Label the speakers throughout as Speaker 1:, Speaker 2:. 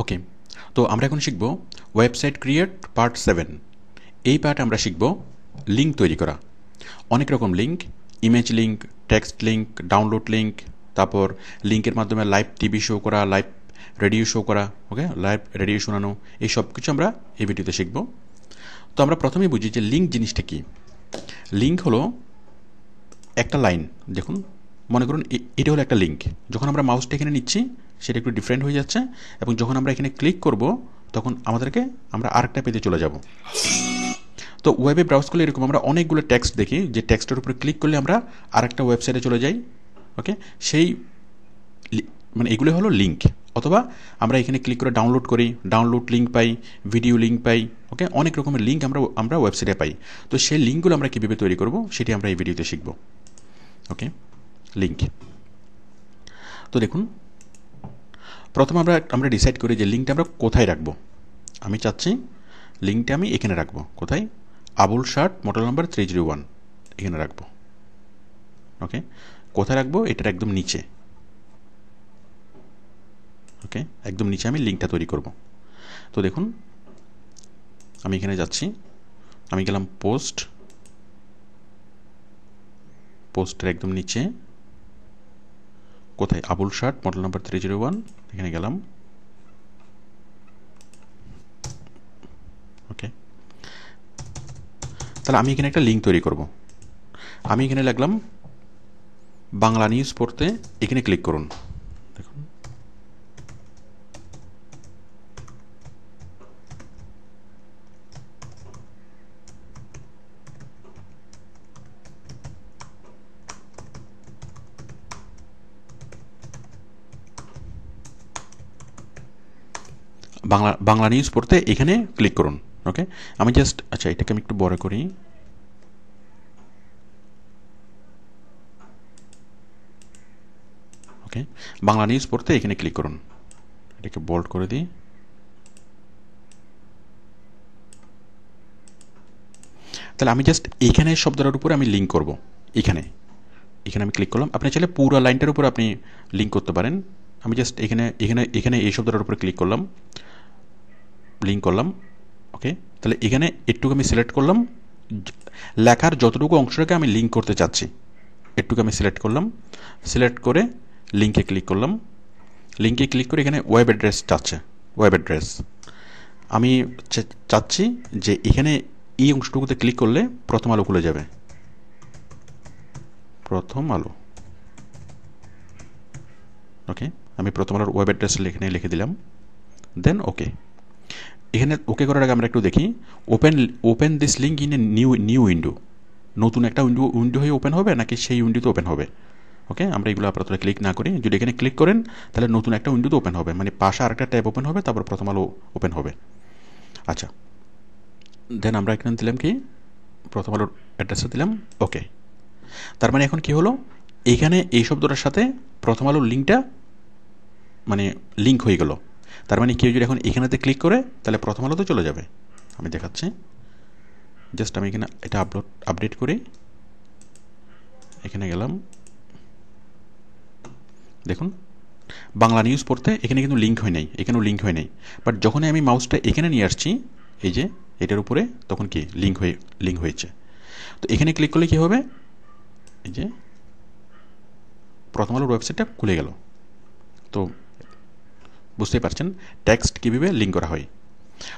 Speaker 1: ওকে, তো আমরা এখন শিখব ওয়েবসাইট ক্রিয়েট পার্ট 7। এই পার্ট আমরা শিখব লিঙ্ক তৈরি করা। অনেক রকম link, image link, text link, download link, তারপর লিঙ্কের মাধ্যমে লাইভ টিভি শো করা, লাইভ রেডিও শো করা, ওকে, লাইভ রেডিও শোনানো, এই সব কিছু আমরা এই ভিডিওতে শিখব। তো আমরা প্রথমেই বুঝি যে লিঙ্ক জিনিসটা কি। লিঙ্ক হলো একটা লাইন, দেখুন মনে করুন এটা হলো একটা লিঙ্ক। যখন আমরা মাউসটা এখানে নিচ্ছি সেটা একটু ডিফারেন্ট হয়ে যাচ্ছে, এবং যখন আমরা এখানে ক্লিক করব তখন আমরা আরেকটা পেজে চলে যাব। তো ওয়েবে ব্রাউজ করলে এরকম আমরা অনেকগুলো টেক্সট দেখি, যে টেক্সটের উপরে ক্লিক করলে আমরা আরেকটা ওয়েবসাইটে চলে যাই। ওকে, সেই মানে এগুলো হলো লিঙ্ক। অথবা আমরা এখানে ক্লিক করে ডাউনলোড করি, ডাউনলোড লিঙ্ক পাই, ভিডিও লিঙ্ক পাই। ওকে, অনেক রকমের লিঙ্ক আমরা ওয়েবসাইটে পাই। তো সেই লিঙ্কগুলো আমরা কীভাবে তৈরি করব সেটি আমরা এই ভিডিওতে শিখব। ওকে, লিঙ্ক। তো দেখুন, প্রথমে আমরা ডিসাইড করি যে লিঙ্কটা আমরা কোথায় রাখবো। আমি চাচ্ছি লিঙ্কটা আমি এখানে রাখবো। কোথায়? আবুল শার্ট মডেল নাম্বার 301 এখানে রাখবো। ওকে, কোথায় রাখবো? এটার একদম নিচে। ওকে, একদম নিচে আমি লিঙ্কটা তৈরি করব। তো দেখুন, আমি এখানে যাচ্ছি, আমি গেলাম পোস্টের একদম নিচে। কোথায়? আবুল শার্ট মডেল নাম্বার 301 এখানে গেলাম। ওকে, তাহলে আমি এখানে একটা লিঙ্ক তৈরি করব। আমি এখানে লিখলাম বাংলা নিউজ পড়তে, এখানে ক্লিক করুন। দেখুন, বাংলা নিউজ পড়তে এখানে ক্লিক করুন। ওকে, আমি জাস্ট এটাকে আমি একটু বড় করি। ওকে, বাংলা নিউজ পড়তে এখানে ক্লিক করুন। এটাকে বোল্ড করে দিই। তাহলে আমি জাস্ট এইখানে শব্দটার উপরে আমি লিঙ্ক করব। এখানে আমি ক্লিক করলাম। আপনি চাইলে পুরো লাইনটার উপর আপনি লিঙ্ক করতে পারেন। আমি জাস্ট এখানে এই শব্দটার উপরে ক্লিক করলাম, লিঙ্ক করলাম। ওকে, তাহলে এখানে একটুকু আমি সিলেক্ট করলাম, লেখার যতটুকু অংশটাকে আমি লিঙ্ক করতে চাচ্ছি একটুকু আমি সিলেক্ট করলাম। সিলেক্ট করে লিঙ্কে ক্লিক করলাম। লিঙ্কে ক্লিক করে এখানে ওয়েব অ্যাড্রেস চাচ্ছে। ওয়েব অ্যাড্রেস আমি চাচ্ছি যে এখানে এই অংশটুকুতে ক্লিক করলে প্রথম আলো খুলে যাবে। প্রথম আলো। ওকে, আমি প্রথম আলোর ওয়েব অ্যাড্রেস এখানে লিখে দিলাম। দেন ওকে। এখানে ওকে করার আগে আমরা একটু দেখি, open this link in a new window. নতুন একটা উইন্ডো হয়ে ওপেন হবে নাকি সেই উইন্ডোতে ওপেন হবে। ওকে, আমরা এগুলো আপাতত ক্লিক না করি। যদি এখানে ক্লিক করেন তাহলে নতুন একটা উইন্ডোতে ওপেন হবে, মানে পাশে আরেকটা ট্যাব ওপেন হবে, তারপর প্রথম আলো ওপেন হবে। আচ্ছা, দেন আমরা এখানে দিলাম কি, প্রথম আলোর অ্যাড্রেসটা দিলাম। ওকে, তার মানে এখন কি হলো, এইখানে এই শব্দটার সাথে প্রথম আলোর লিঙ্কটা মানে লিঙ্ক হয়ে গেল। তার মানে কেউ যদি এখন এখানেতে ক্লিক করে তাহলে প্রথম আলোতে চলে যাবে। আমি দেখাচ্ছি, জাস্ট আমি এখানে এটা আপডেট করি। এখানে গেলাম, দেখুন বাংলা নিউজ পড়তে এখানে কিন্তু লিঙ্ক হয় নাই, এখানেও লিঙ্ক হয় নাই। বাট যখনই আমি মাউসটা এখানে নিয়ে আসছি, এই যে এটার উপরে, তখন কি লিঙ্ক হয়েছে। তো এখানে ক্লিক করলে কি হবে, এই যে প্রথম আলোর ওয়েবসাইটটা খুলে গেল। তো বুঝতেই পারছেন টেক্সট কীভাবে লিঙ্ক করা হয়।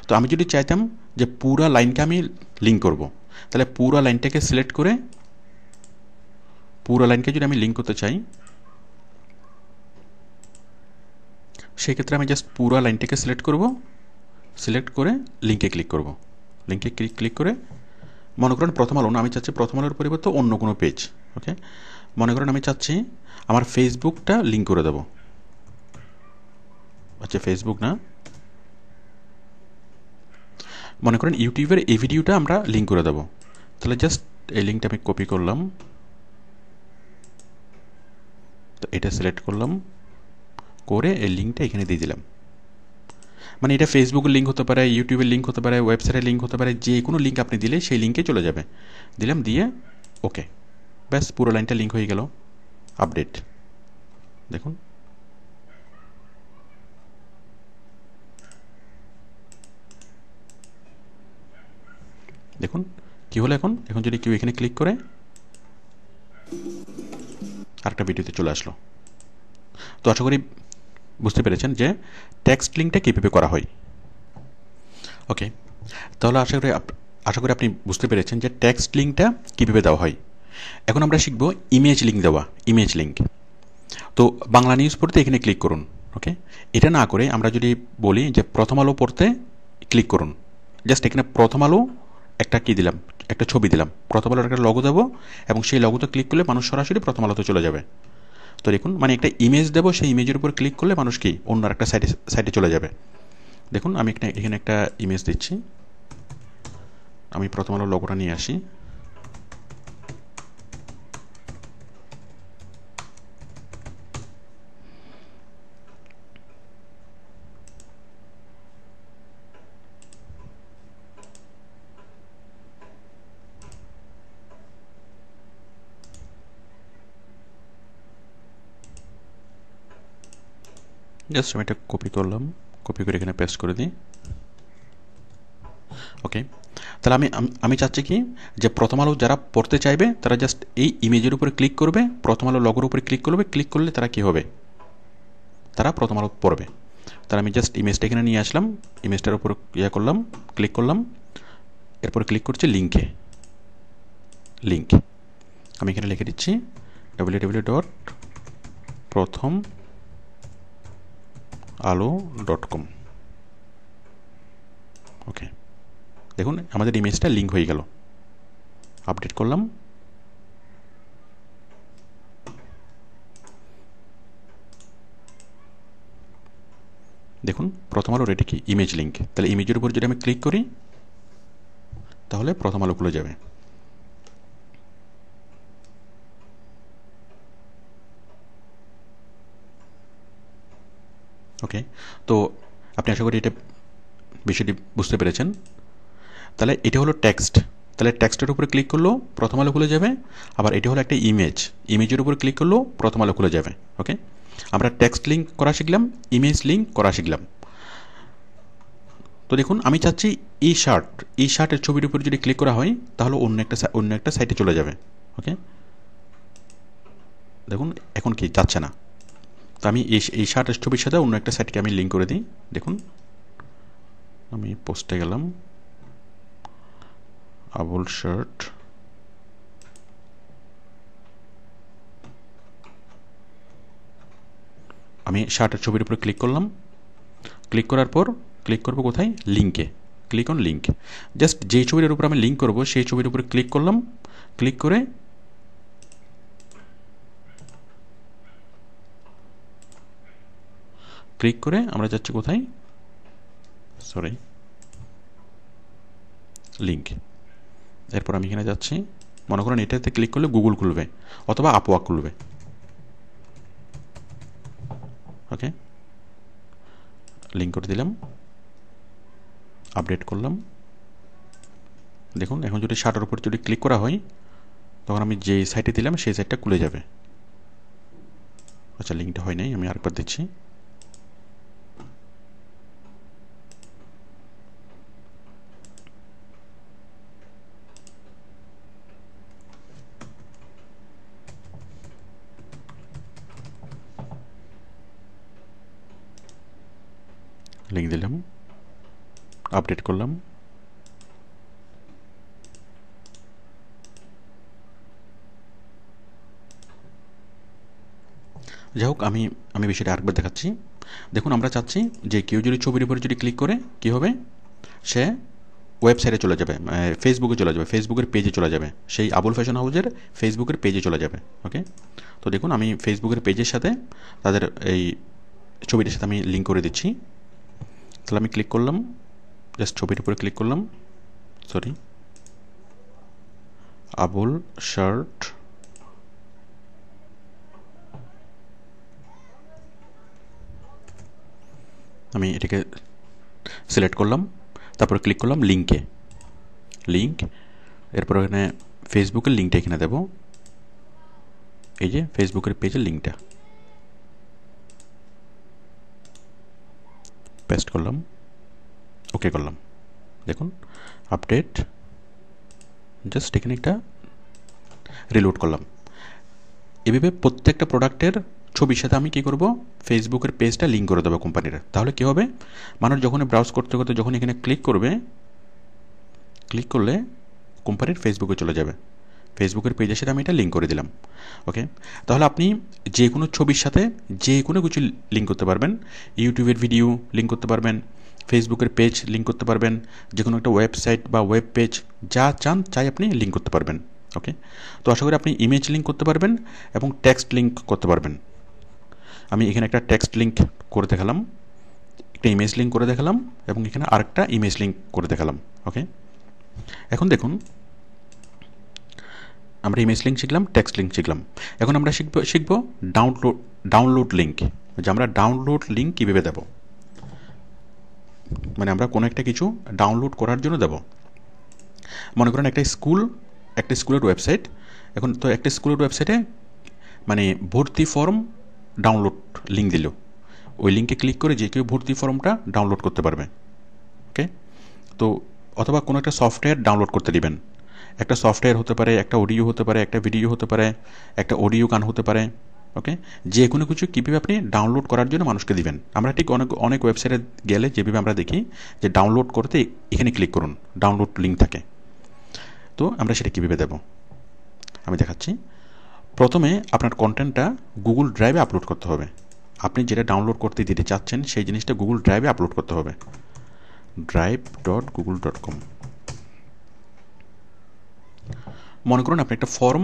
Speaker 1: তো আমি যদি চাইতাম যে পুরো লাইনকে আমি লিঙ্ক করব, তাহলে পুরো লাইনটাকে সিলেক্ট করে পুরো লাইনকে যদি আমি লিঙ্ক করতে চাই, সেক্ষেত্রে আমি জাস্ট পুরো লাইনটাকে সিলেক্ট করব। সিলেক্ট করে লিঙ্কে ক্লিক করব। লিঙ্কে ক্লিক করে মনে করেন প্রথম আলো না, আমি চাচ্ছি প্রথম আলোর পরিবর্তে অন্য কোনো পেজ। ওকে, মনে করেন আমি চাচ্ছি আমার ফেসবুকটা লিঙ্ক করে দেব। আচ্ছা, ফেসবুক না, মনে করেন ইউটিউবের এই ভিডিওটা আমরা লিঙ্ক করে দেব। তাহলে জাস্ট এই লিঙ্কটা আমি কপি করলাম, তো এটা সিলেক্ট করলাম, করে এই লিঙ্কটা এখানে দিয়ে দিলাম। মানে এটা ফেসবুকের লিঙ্ক হতে পারে, ইউটিউবের লিঙ্ক হতে পারে, ওয়েবসাইটের লিঙ্ক হতে পারে, যে কোনো লিঙ্ক আপনি দিলে সেই লিঙ্কে চলে যাবে। দিলাম, দিয়ে ওকে, ব্যাস পুরো লাইনটা লিঙ্ক হয়ে গেল। আপডেট, দেখুন দেখুন কী হলো, এখন এখন যদি কেউ এখানে ক্লিক করে আরেকটা ভিডিওতে চলে আসলো। তো আশা করি বুঝতে পেরেছেন যে টেক্সট লিঙ্কটা কীভাবে করা হয়। ওকে, তাহলে আশা করি আপনি বুঝতে পেরেছেন যে টেক্সট লিঙ্কটা কীভাবে দেওয়া হয়। এখন আমরা শিখব ইমেজ লিঙ্ক দেওয়া। ইমেজ লিঙ্ক, তো বাংলা নিউজ পড়তে এখানে ক্লিক করুন। ওকে, এটা না করে আমরা যদি বলি যে প্রথম আলো পড়তে ক্লিক করুন, জাস্ট এখানে প্রথম আলো একটা কী দিলাম, একটা ছবি দিলাম, প্রথম আলোর একটা লগো দেবো এবং সেই লগোতে ক্লিক করলে মানুষ সরাসরি প্রথম আলোতে চলে যাবে। তো দেখুন, মানে একটা ইমেজ দেবো, সেই ইমেজের উপর ক্লিক করলে মানুষ কি অন্য একটা সাইটে চলে যাবে। দেখুন আমি এখানে একটা ইমেজ দিচ্ছি, আমি প্রথম আলোর লগোটা নিয়ে আসি। জাস্ট আমি এটা কপি করলাম, কপি করে এখানে পেস্ট করে দিই। ওকে, তাহলে আমি চাচ্ছি কি যে প্রথম আলো যারা পড়তে চাইবে তারা জাস্ট এই ইমেজের উপরে ক্লিক করবে, প্রথম আলো লগোর উপরে ক্লিক করবে, ক্লিক করলে তারা কি হবে, তারা প্রথম আলো পড়বে। তাহলে আমি জাস্ট ইমেজটা এখানে নিয়ে আসলাম, ইমেজটার উপর করলাম, ক্লিক করলাম, এরপর ক্লিক করছি লিঙ্কে। লিঙ্ক আমি এখানে লিখে দিচ্ছি www.prothomalo.com। ওকে, দেখুন আমাদের ইমেজটা লিঙ্ক হয়ে গেল। আপডেট করলাম, দেখুন প্রথম আলোর এটা কি ইমেজ লিঙ্ক। তাহলে ইমেজের উপর যদি আমি ক্লিক করি তাহলে প্রথম আলো খুলে যাবে। ওকে, তো আপনি আশা করি এটা বিষয়টি বুঝতে পেরেছেন। তাহলে এটা হলো টেক্সট, তাহলে টেক্সটের উপরে ক্লিক করলেও প্রথম আলো খুলে যাবে। আবার এটা হলো একটা ইমেজ, ইমেজের উপর ক্লিক করলেও প্রথম আলো খুলে যাবে। ওকে, আমরা টেক্সট লিঙ্ক করা শিখলাম, ইমেজ লিঙ্ক করা শিখলাম। তো দেখুন আমি চাচ্ছি ই শার্টের ছবির উপর যদি ক্লিক করা হয় তাহলে অন্য একটা সাইটে চলে যাবে। ওকে, দেখুন এখন কি যাচ্ছে না। তো আমি এই শার্টের ছবির সাথে অন্য একটা সাইটকে আমি লিঙ্ক করে দিই। দেখুন আমি পোস্টে গেলাম, আবুল শার্ট, আমি শার্টের ছবির উপরে ক্লিক করলাম, ক্লিক করার পর ক্লিক করবো কোথায়, লিঙ্কে। ক্লিক অন লিঙ্ক, জাস্ট যেই ছবির উপর আমি লিঙ্ক করবো সেই ছবির উপরে ক্লিক করলাম, ক্লিক করে আমরা যাচ্ছি কোথায়, লিঙ্ক। এরপর আমি এখানে যাচ্ছি, মনে করেন এটাতে ক্লিক করলে গুগল খুলবে অথবা আপওয়ার্ক খুলবে। ওকে, লিঙ্ক করে দিলাম, আপডেট করলাম। দেখুন এখন যদি শার্টের উপর যদি ক্লিক করা হয় তখন আমি যে সাইটে দিলাম সেই সাইটটা খুলে যাবে। আচ্ছা, লিঙ্কটা হয় নাই, আমি আরেকবার দিচ্ছি। লিঙ্ক দিলাম, আপডেট করলাম। যাই হোক, আমি বিষয়টা আরেকবার দেখাচ্ছি। দেখুন আমরা চাচ্ছি যে কেউ যদি ছবির উপরে যদি ক্লিক করে কী হবে, সে ওয়েবসাইটে চলে যাবে, ফেসবুকে চলে যাবে, ফেসবুকের পেজে চলে যাবে, সেই আবুল ফ্যাশন হাউসের ফেসবুকের পেজে চলে যাবে। ওকে, তো দেখুন আমি ফেসবুকের পেজের সাথে তাদের এই ছবিটার সাথে আমি লিঙ্ক করে দিচ্ছি। তাহলে আমি ক্লিক করলাম, জাস্ট ছবির উপরে ক্লিক করলাম, আবুল শার্ট, আমি এটাকে সিলেক্ট করলাম, তারপরে ক্লিক করলাম লিঙ্কে। লিঙ্ক, এরপর এখানে ফেসবুকের লিঙ্কটা এখানে দেব, এই যে ফেসবুকের পেজের লিঙ্কটা পেস্ট করলাম, ওকে করলাম। দেখুন আপডেট, জাস্ট এখানে একটা রিলোড করলাম। এভাবে প্রত্যেকটা প্রোডাক্টের ছবির সাথে আমি কী করব, ফেসবুকের পেজটা লিঙ্ক করে দেবো কোম্পানির। তাহলে কী হবে, মানুষ যখন ব্রাউজ করতে করতে যখন এখানে ক্লিক করবে, ক্লিক করলে কোম্পানির ফেসবুকে চলে যাবে, ফেসবুকের পেজের সাথে আমি এটা লিঙ্ক করে দিলাম। ওকে, তাহলে আপনি যে কোনো ছবির সাথে যে কোনো কিছু লিঙ্ক করতে পারবেন। ইউটিউবের ভিডিও লিঙ্ক করতে পারবেন, ফেসবুকের পেজ লিঙ্ক করতে পারবেন, যে কোনো একটা ওয়েবসাইট বা ওয়েব পেজ যা চান চাই আপনি লিঙ্ক করতে পারবেন। ওকে, তো আশা করি আপনি ইমেজ লিঙ্ক করতে পারবেন এবং টেক্সট লিঙ্ক করতে পারবেন। আমি এখানে একটা টেক্সট লিঙ্ক করে দেখালাম, একটা ইমেজ লিঙ্ক করে দেখালাম এবং এখানে আরেকটা ইমেজ লিঙ্ক করে দেখালাম। ওকে, এখন দেখুন আমরা ইমেজ লিঙ্ক শিখলাম, টেক্সট লিঙ্ক শিখলাম। এখন আমরা শিখব ডাউনলোড লিঙ্ক, যে আমরা ডাউনলোড লিঙ্ক কীভাবে দেব, মানে আমরা কোনো একটা কিছু ডাউনলোড করার জন্য দেব। মনে করেন একটা স্কুলের ওয়েবসাইট, এখন তো একটা স্কুলের ওয়েবসাইটে মানে ভর্তি ফর্ম ডাউনলোড লিঙ্ক দিল, ওই লিঙ্কে ক্লিক করে যে কেউ ভর্তি ফর্মটা ডাউনলোড করতে পারবে। ওকে, তো অথবা কোনো একটা সফটওয়্যার ডাউনলোড করতে দিবেন, একটা সফটওয়্যার হতে পারে, একটা অডিও হতে পারে, একটা ভিডিও হতে পারে, একটা অডিও গান হতে পারে। ওকে, যে কোনো কিছু কীভাবে আপনি ডাউনলোড করার জন্য মানুষকে দিবেন। আমরা ঠিক অনেক ওয়েবসাইটে গেলে যেভাবে আমরা দেখি যে ডাউনলোড করতে এখানে ক্লিক করুন, ডাউনলোড লিঙ্ক থাকে। তো আমরা সেটা কীভাবে দেব আমি দেখাচ্ছি। প্রথমে আপনার কন্টেন্টটা গুগল ড্রাইভে আপলোড করতে হবে। আপনি যেটা ডাউনলোড করতে দিতে চাচ্ছেন সেই জিনিসটা গুগল ড্রাইভে আপলোড করতে হবে, drive.google.com। মনে করুন আপনি একটা ফর্ম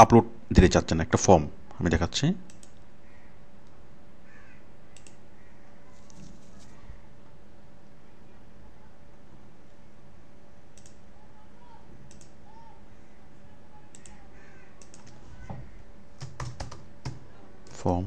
Speaker 1: আপলোড দিতে চাচ্ছেন, একটা ফর্ম, আমি দেখাচ্ছি। ফর্ম,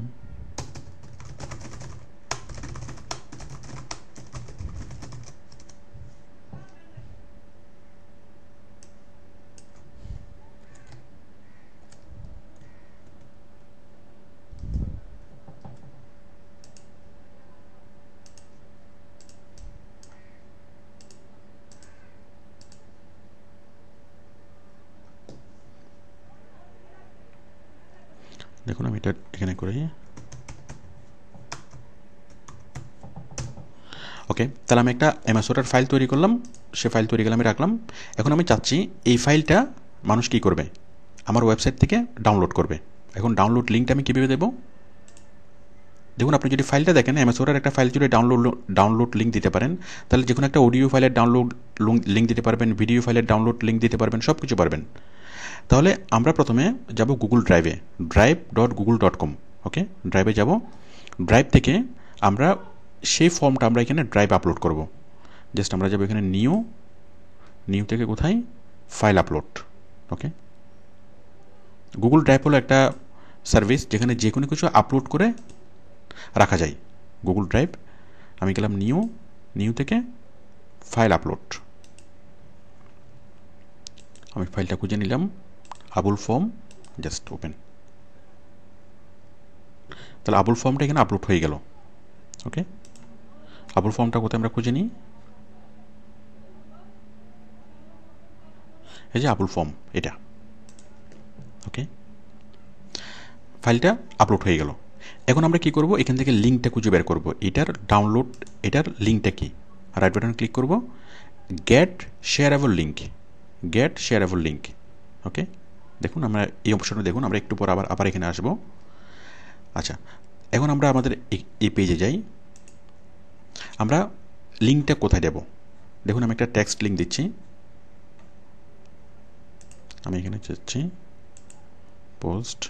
Speaker 1: দেখুন আমি এটা এখানে করি। ওকে, তাহলে আমি একটা অ্যামাজনের ফাইল তৈরি করলাম, সে ফাইল তৈরি করে আমি রাখলাম। এখন আমি চাচ্ছি এই ফাইলটা মানুষ কী করবে, আমার ওয়েবসাইট থেকে ডাউনলোড করবে। এখন ডাউনলোড লিঙ্কটা আমি কীভাবে দেবো, দেখুন আপনি যদি ফাইলটা দেখেন, অ্যামাজনের একটা ফাইল যদি ডাউনলোড লিঙ্ক দিতে পারেন, তাহলে যে কোনো একটা অডিও ফাইলের ডাউনলোড লিঙ্ক দিতে পারবেন, ভিডিও ফাইলের ডাউনলোড লিঙ্ক দিতে পারবেন, সব কিছু পারবেন। তাহলে আমরা প্রথমে যাব গুগল ড্রাইভে, drive.google.com। ওকে, ড্রাইভে যাব, ড্রাইভ থেকে আমরা সেই ফর্মটা আমরা এখানে ড্রাইভে আপলোড করব। জাস্ট আমরা যাবো এখানে নিউ থেকে কোথায়, ফাইল আপলোড। ওকে, গুগল ড্রাইভ হলো একটা সার্ভিস যেখানে যে কোনো কিছু আপলোড করে রাখা যায়। গুগল ড্রাইভ, আমি গেলাম নিউ থেকে ফাইল আপলোড, আমি ফাইলটা খুঁজে নিলাম, আবুল ফর্ম, জাস্ট ওপেন। তাহলে আবুল ফর্মটা এখানে আপলোড হয়ে গেল। ওকে, আবুল ফর্মটা কোথায় আমরা খুঁজে নিই, এই যে আবুল ফর্ম এটা। ওকে, ফাইলটা আপলোড হয়ে গেল। এখন আমরা কি করব, এখান থেকে লিঙ্কটা খুঁজে বের করব, এটার লিঙ্কটা কি। রাইট বাটন ক্লিক করব, গেট শেয়ারেবল লিঙ্ক। ওকে, দেখুন আমরা এই অপশনে দেখুন, আমরা একটু পর আবার এখানে আসব। আচ্ছা, এখন আমরা আমাদের এই পেজে যাই, আমরা লিঙ্কটা কোথায় দেব, দেখুন আমি একটা টেক্সট লিঙ্ক দিচ্ছি, আমি এখানে যাচ্ছি পোস্ট,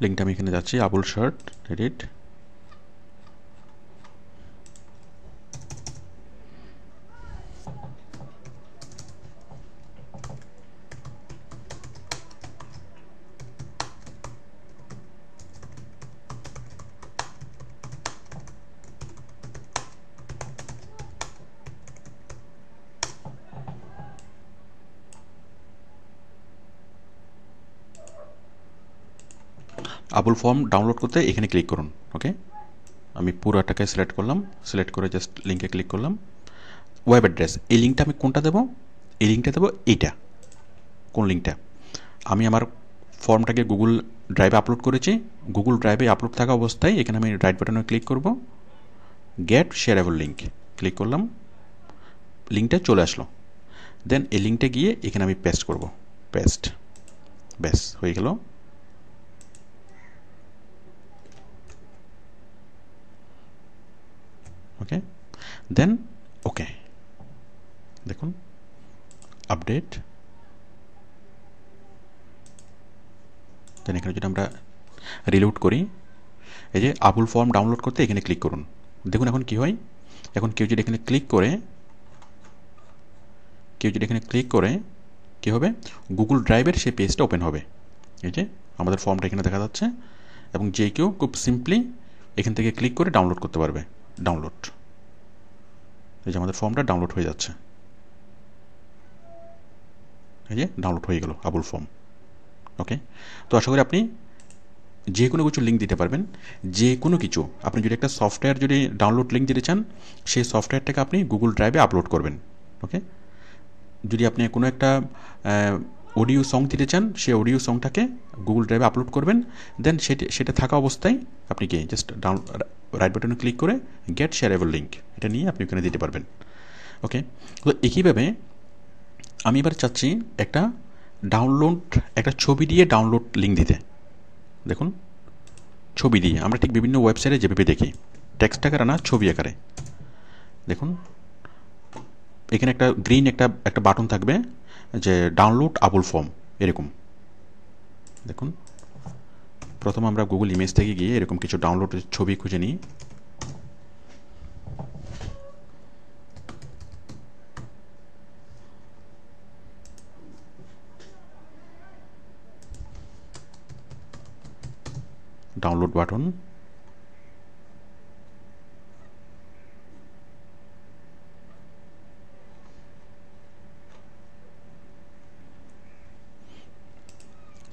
Speaker 1: লিঙ্কটা আমি এখানে যাচ্ছি, Abul shirt edit. Abul form download করতে এখানে ক্লিক করুন। ওকে, আমি পুরোটাকে সিলেক্ট করলাম, সিলেক্ট করে জাস্ট লিঙ্কে ক্লিক করলাম। ওয়েব অ্যাড্রেস, এই লিঙ্কটা আমি কোনটা দেবো? এই লিঙ্কটা দেবো এইটা। কোন লিঙ্কটা? আমি আমার ফর্মটাকে গুগল ড্রাইভে আপলোড করেছি। গুগল ড্রাইভে আপলোড থাকা অবস্থায় এখানে আমি রাইট বাটনে ক্লিক করব, গেট শেয়ারেবল লিঙ্ক ক্লিক করলাম, লিঙ্কটা চলে আসলো। দেন এই লিঙ্কটা গিয়ে এখানে আমি পেস্ট করব, পেস্ট, ব্যাস হয়ে গেল। ওকে, দেন ওকে, দেখুন আপডেট। দেন এখানে যদি আমরা রিলোড করি, এই যে আবুল ফর্ম ডাউনলোড করতে এখানে ক্লিক করুন। দেখুন এখন কি হয়, এখন কেউ যদি এখানে ক্লিক করে কি হবে, গুগল ড্রাইভের সেই পেজটা ওপেন হবে। এই যে আমাদের ফর্মটা এখানে দেখা যাচ্ছে, এবং যে কেউ খুব সিম্পলি এখান থেকে ক্লিক করে ডাউনলোড করতে পারবে। ডাউনলোড, এই যে আমাদের ফর্মটা ডাউনলোড হয়ে যাচ্ছে, এই যে ডাউনলোড হয়ে গেল আবুল ফর্ম। ওকে, তো আশা করি আপনি যে কোনো কিছু লিঙ্ক দিতে পারবেন। যে কোনো কিছু, আপনি যদি একটা সফটওয়্যার যদি ডাউনলোড লিঙ্ক দিতে চান, সেই সফটওয়্যারটাকে আপনি গুগল ড্রাইভে আপলোড করবেন। ওকে, যদি আপনি কোনো একটা অডিও সং দিতে চান, সেই অডিও সংটাকে গুগল ড্রাইভে আপলোড করবেন। দেন সেটা থাকা অবস্থায় আপনি কি জাস্ট রাইট বাটনে ক্লিক করে গেট শেয়ারেবল লিঙ্ক, এটা নিয়ে আপনি ওখানে দিতে পারবেন। ওকে, তো একইভাবে আমি এবার চাচ্ছি একটা ছবি দিয়ে ডাউনলোড লিঙ্ক দিতে। দেখুন, ছবি দিয়ে আমরা ঠিক বিভিন্ন ওয়েবসাইটে যেভাবে দেখি, টেক্সট আকারে না, ছবি আকারে। দেখুন এখানে একটা গ্রিন একটা বাটন থাকবে যে ডাউনলোড আবুল ফর্ম, এরকম। দেখুন, প্রথম আমরা গুগল ইমেজ থেকে গিয়ে এরকম কিছু ডাউনলোড ছবি খুঁজে নিই। ডাউনলোড বাটন,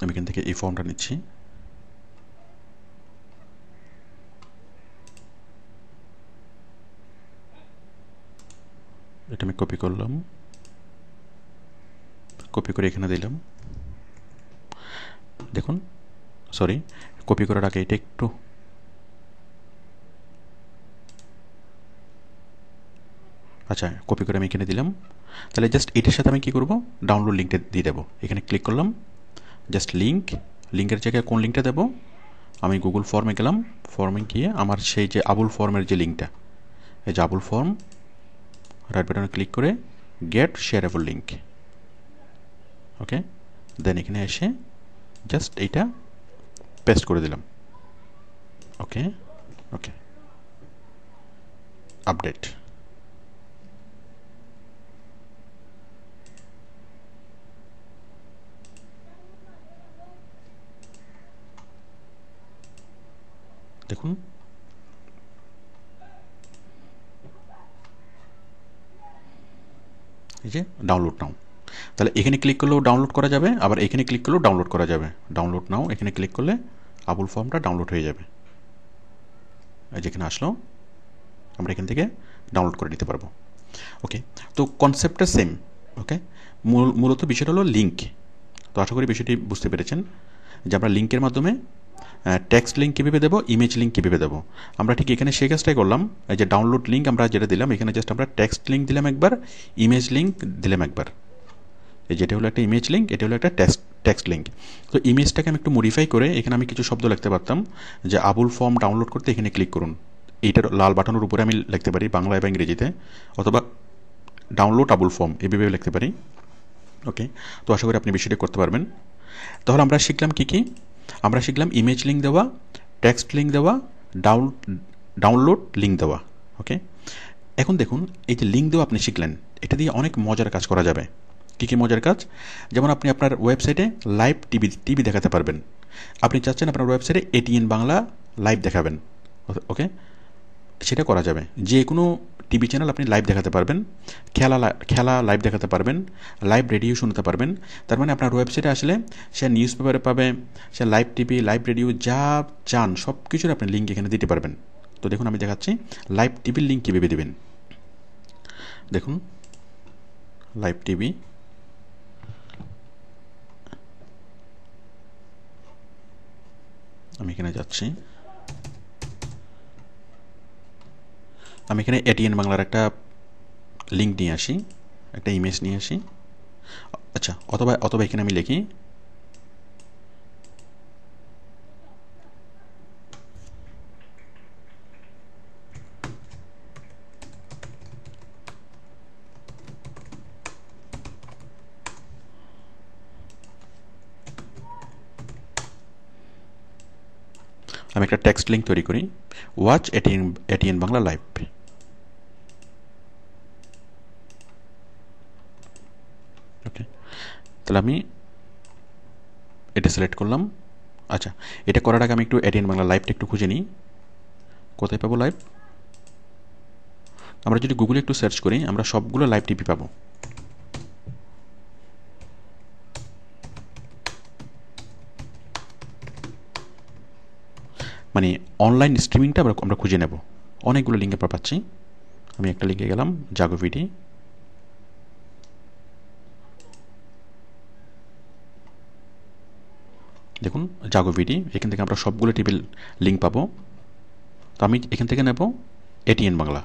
Speaker 1: আমি এখান থেকে এই ফর্মটা নিচ্ছি। এটা আমি কপি করলাম, কপি করে এখানে দিলাম। দেখুন, সরি, কপি করার আগে এটা একটু আচ্ছা, কপি করে আমি এখানে দিলাম। তাহলে জাস্ট এটার সাথে আমি কী করবো, ডাউনলোড লিঙ্কটা দিয়ে দেবো। এখানে ক্লিক করলাম, জাস্ট লিঙ্কের জায়গায় কোন লিঙ্কটা দেবো, আমি গুগল ফর্মে গেলাম, ফর্মে গিয়ে আমার সেই যে আবুল ফর্মের যে লিঙ্কটা, এই যে আবুল ফর্ম, রাইট বাটনে ক্লিক করে গেট শেয়ারেবল লিঙ্ক। ওকে, দেন এখানে এসে জাস্ট এইটা পেস্ট করে দিলাম। ওকে, ওকে, আপডেট। দেখুন, এই যে ডাউনলোড নাও। তাহলে এখানে ক্লিক করলেও ডাউনলোড করা যাবে, আবার এখানে ক্লিক করলেও ডাউনলোড করা যাবে। ডাউনলোড নাও, এখানে ক্লিক করলে আবুল ফর্মটা ডাউনলোড হয়ে যাবে। যেখানে আসলো আমরা এখান থেকে ডাউনলোড করে নিতে পারবো। ওকে, তো কনসেপ্টটা সেম। ওকে, মূলত বিষয়টা হলো লিঙ্ক। তো আশা করি বিষয়টি বুঝতে পেরেছেন যে আমরা লিঙ্কের মাধ্যমে টেক্সট লিঙ্ক কীভাবে দেবো, ইমেজ লিঙ্ক কীভাবে দেবো। আমরা ঠিক এখানে সেই কাজটাই করলাম। এই যে ডাউনলোড লিঙ্ক আমরা যেটা দিলাম, এখানে জাস্ট আমরা টেক্সট লিঙ্ক দিলাম একবার, ইমেজ লিঙ্ক দিলাম একবার। এই যেটা হলো একটা ইমেজ লিঙ্ক, এটা হলো একটা টেক্সট লিঙ্ক। তো ইমেজটাকে আমি একটু মডিফাই করে এখানে আমি কিছু শব্দ লিখতে পারতাম যে আবুল ফর্ম ডাউনলোড করতে এখানে ক্লিক করুন। এইটার লাল বাটনের উপরে আমি লিখতে পারি বাংলা এবং ইংরেজিতে, অথবা ডাউনলোড আবুল ফর্ম এভাবে লিখতে পারি। ওকে, তো আশা করি আপনি বিষয়টি করতে পারবেন। তাহলে আমরা শিখলাম কি আমরা শিখলাম ইমেজ লিঙ্ক দেওয়া, টেক্সট লিঙ্ক দেওয়া, ডাউনলোড লিঙ্ক দেওয়া। ওকে, এখন দেখুন এই যে লিঙ্ক দেওয়া আপনি শিখলেন, এটা দিয়ে অনেক মজার কাজ করা যাবে। কী মজার কাজ? যেমন আপনি আপনার ওয়েবসাইটে লাইভ টিভি দেখাতে পারবেন। আপনি চাচ্ছেন আপনার ওয়েবসাইটে এটিএন বাংলা লাইভ দেখাবেন। ওকে, সেটা করা যাবে। যে কোনো টিভি চ্যানেল আপনি লাইভ দেখাতে পারবেন, খেলা লাইভ দেখাতে পারবেন, লাইভ রেডিও শুনতে পারবেন। তার মানে আপনার ওয়েবসাইটে আসলে সে নিউজ পেপারে পাবে, সে লাইভ টিভি, লাইভ রেডিও, যা চান সব কিছুর আপনি লিঙ্ক এখানে দিতে পারবেন। তো দেখুন আমি দেখাচ্ছি লাইভ টিভির লিঙ্ক কীভাবে দেবেন। দেখুন লাইভ টিভি, আমি এখানে যাচ্ছি, আমি এখানে এটিএন বাংলার একটা লিঙ্ক নিয়ে আসি, একটা ইমেজ নিয়ে আসি। আচ্ছা, অথবা এখানে আমি লিখি আমি একটা টেক্সট লিঙ্ক তৈরি করি, ওয়াচ এটিএন বাংলা লাইভ। ওকে, তাহলে আমি এটা সিলেক্ট করলাম। আচ্ছা, এটা করার আগে আমি একটু এটিএন বাংলা লাইভটা একটু খুঁজে নিই, কোথায় পাবো লাইভ। আমরা যদি গুগলে একটু সার্চ করি আমরা সবগুলো লাইভ টিভি পাবো। মানে অনলাইন স্ট্রিমিংটা আমরা খুঁজে নেব, অনেকগুলো লিঙ্ক আমরা পাচ্ছি। আমি একটা লিঙ্কে গেলাম, জাগো ভিডি, দেখুন জাগো ভিডি, এখান থেকে আমরা সবগুলো টিভির লিঙ্ক পাবো। তো আমি এখান থেকে নেব এটিএন বাংলা।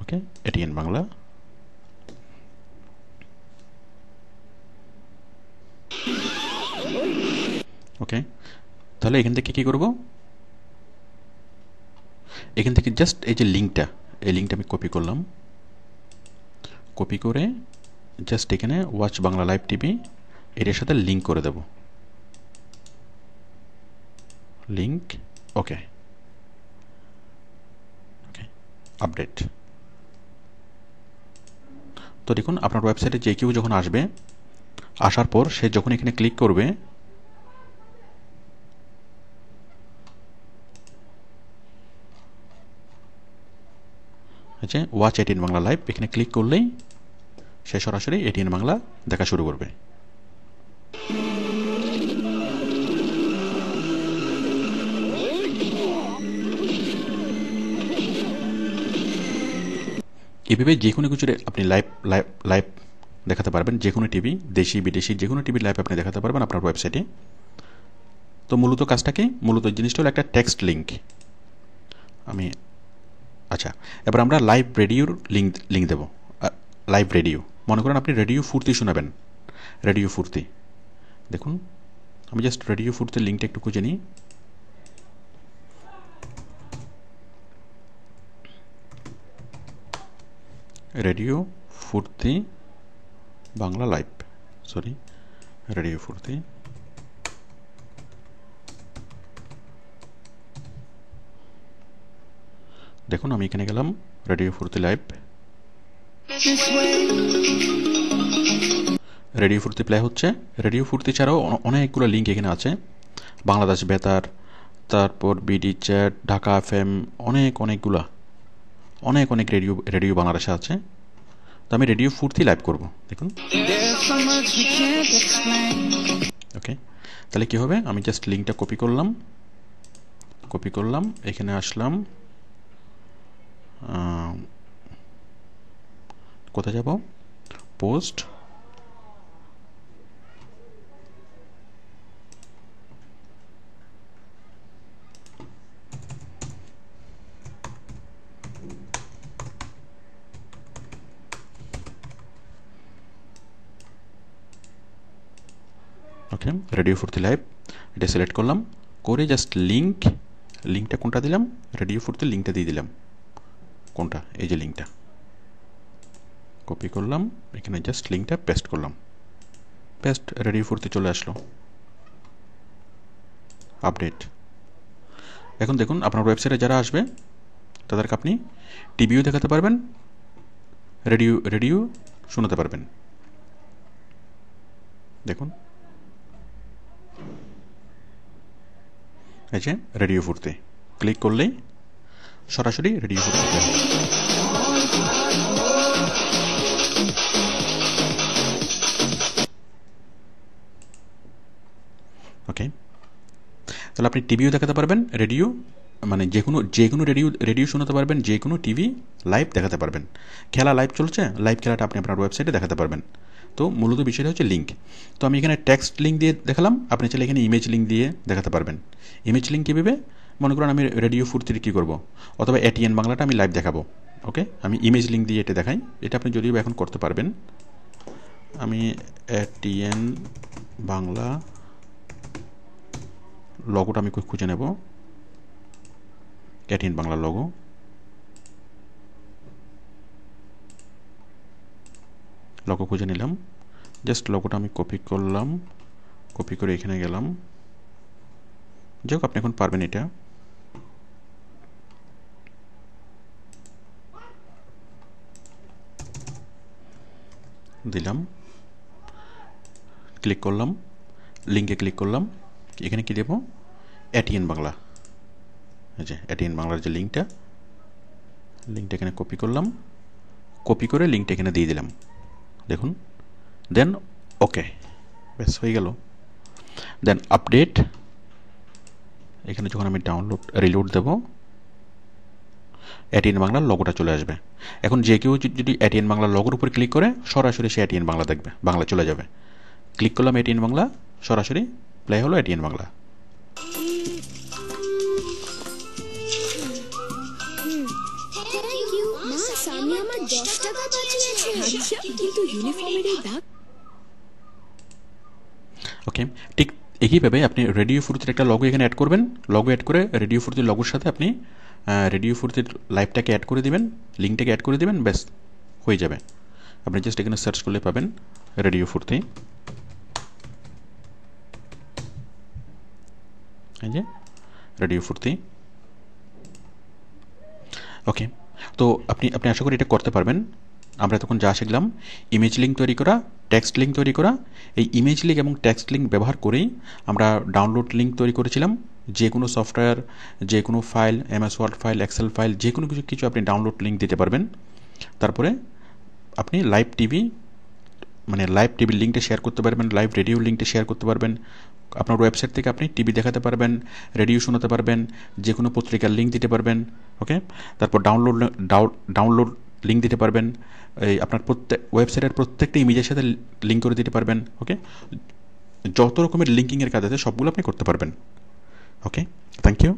Speaker 1: ওকে, এটিএন বাংলা, ওকে। তাহলে এখান থেকে কী করব, এখান থেকে জাস্ট এই যে লিঙ্কটা, এই লিঙ্কটা আমি কপি করলাম, কপি করে জাস্ট এখানে ওয়াচ বাংলা লাইভ টিভি এটার সাথে লিঙ্ক করে দেব, লিঙ্ক। ওকে, ওকে, আপডেট। তো দেখুন আপনার ওয়েবসাইটে যে কেউ যখন আসবে, আসার পর সে যখন এখানে ক্লিক করবে, আচ্ছা ওয়াচ এটিএন বাংলা লাইভ, এখানে ক্লিক করলেই সে সরাসরি এটিএন বাংলা দেখা শুরু করবে। এভাবে যে কোনো কিছুর আপনি লাইভ দেখাতে পারবেন, যে কোনো টিভি, দেশি বিদেশি যে কোনো টিভির লাইভ আপনি দেখাতে পারবেন আপনার ওয়েবসাইটে। তো মূলত কাজটা কি, মূলত জিনিসটা হলো একটা টেক্সট লিঙ্ক। আমি আচ্ছা, এবার আমরা লাইভ রেডিওর লিঙ্ক দেবো। লাইভ রেডিও, মনে করেন আপনি রেডিও ফুর্তি শোনাবেন, রেডিও ফুর্তি। দেখুন আমি জাস্ট রেডিও ফুর্তির লিঙ্কটা একটু খুঁজে নিই। রেডিও ফুর্তি বাংলা লাইভ, সরি, রেডিও ফুর্তি। দেখুন আমি এখানে গেলাম, রেডিও ফুর্তি লাইভ, রেডিও ফুর্তি প্লে হচ্ছে। রেডিও ফুর্তি ছাড়াও অনেকগুলো লিঙ্ক এখানে আছে, বাংলাদেশ বেতার, তারপর বিডি চ্যাট, ঢাকা এফএম, অনেকগুলা অনেক রেডিও বাংলাদেশে আছে। তো আমি রেডিও ফুর্তি লাইভ করব, দেখুন। ওকে, তাহলে কি হবে, আমি জাস্ট লিঙ্কটা কপি করলাম, এখানে আসলাম, কোথায় যাব, পোস্ট, ওকে, রেডিও ফুর্তি লাইভ, এটা সিলেক্ট করলাম, করে জাস্ট লিঙ্কটা কোনটা দিলাম, রেডিও ফুর্তির লিঙ্কটা দিয়ে দিলাম। কোনটা, এই যে লিঙ্কটা কপি করলাম, এখানে জাস্ট লিঙ্কটা পেস্ট করলাম, পেস্ট, রেডিও ফুর্তি চলে আসলো। আপডেট। এখন দেখুন আপনার ওয়েবসাইটে যারা আসবে তাদেরকে আপনি টিভিও দেখাতে পারবেন, রেডিও শোনাতে পারবেন। দেখুন এই যে রেডিও ফুর্তি, ক্লিক করলেই সরাসরি রেডিও ফুর্তি। ওকে, তাহলে আপনি টিভিও দেখাতে পারবেন, মানে যে কোনো রেডিও শোনাতে পারবেন, যে কোনো টিভি লাইভ দেখাতে পারবেন। খেলা লাইভ চলছে, লাইভ খেলাটা আপনি আপনার ওয়েবসাইটে দেখাতে পারবেন। তো মূলত বিষয়টা হচ্ছে লিঙ্ক। তো আমি এখানে টেক্সট লিঙ্ক দিয়ে দেখালাম, আপনি চাইলে এখানে ইমেজ লিঙ্ক দিয়ে দেখাতে পারবেন। ইমেজ লিঙ্ক কীভাবে? মনে করুন আমি রেডিও ফুর্তির কী করবো, অথবা এটিএন বাংলাটা আমি লাইভ দেখাবো। ওকে, আমি ইমেজ লিঙ্ক দিয়ে এটা দেখাই। এটা আপনি যদিও এখন করতে পারবেন। আমি এটিএন বাংলা লগোটা আমি খুঁজে নেব, এটিএন বাংলা লগো। লগো খুঁজে নিলাম, জাস্ট লগোটা আমি কপি করলাম, কপি করে এখানে গেলাম। যাই হোক, আপনি এখন পারবেন এটা। দিলাম, ক্লিক করলাম, লিঙ্কে ক্লিক করলাম। এখানে কি দেব? এটিএন বাংলা। এই যে এটিএন বাংলার যে লিঙ্কটা এখানে কপি করলাম, কপি করে লিঙ্কটা এখানে দিয়ে দিলাম। দেখুন, দেন ওকে, ব্যাস হয়ে গেল। দেন আপডেট। এখানে যখন আমি রিলোড দেব, এটিএন বাংলার লগোটা চলে আসবে। এখন যে কেউ যদি এটিএন বাংলার লগোর উপর ক্লিক করে সরাসরি সে এটিএন বাংলা দেখবে, বাংলা চলে যাবে। ক্লিক করলাম এটিএন বাংলা, সরাসরি প্লে হলো এটিএন বাংলা। ওকে, ঠিক একইভাবে আপনি রেডিও ফুর্তির একটা লগো এখানে অ্যাড করবেন। লগো অ্যাড করে রেডিও ফুর্তির লগোর সাথে আপনি রেডিও ফুর্তির লাইভটাকে অ্যাড করে দিবেন, লিঙ্কটাকে অ্যাড করে দিবেন, ব্যাস হয়ে যাবে। আপনি জাস্ট এখানে সার্চ করলে পাবেন রেডিও ফুর্তি। এই যে রেডিও ফুর্তি। ওকে, তো আপনি আশা করি এটা করতে পারবেন। আমরা তখন যা শিখলাম, ইমেজ লিঙ্ক তৈরি করা, টেক্সট লিঙ্ক তৈরি করা। এই ইমেজ লিঙ্ক এবং টেক্সট লিঙ্ক ব্যবহার করেই আমরা ডাউনলোড লিঙ্ক তৈরি করেছিলাম। যে কোনো সফটওয়্যার, যে কোনো file, MS Word file, Excel file, যে কোনো কিছু আপনি ডাউনলোড লিঙ্ক দিতে পারবেন। তারপরে আপনি লাইভ টিভি, মানে লাইভ টিভির লিঙ্কটা শেয়ার করতে পারবেন, লাইভ রেডিও লিঙ্কটা শেয়ার করতে পারবেন। আপনার ওয়েবসাইট থেকে আপনি টিভি দেখাতে পারবেন, রেডিও শোনাতে পারবেন, যে কোনো পত্রিকার লিঙ্ক দিতে পারবেন। ওকে, তারপর ডাউনলোড লিঙ্ক দিতে পারবেন। এই আপনার ওয়েবসাইটের প্রত্যেকটা ইমেজের সাথে লিঙ্ক করে দিতে পারবেন। ওকে, যত রকমের লিঙ্কিংয়ের কাজ আছে সবগুলো আপনি করতে পারবেন। ওকে, থ্যাংক ইউ।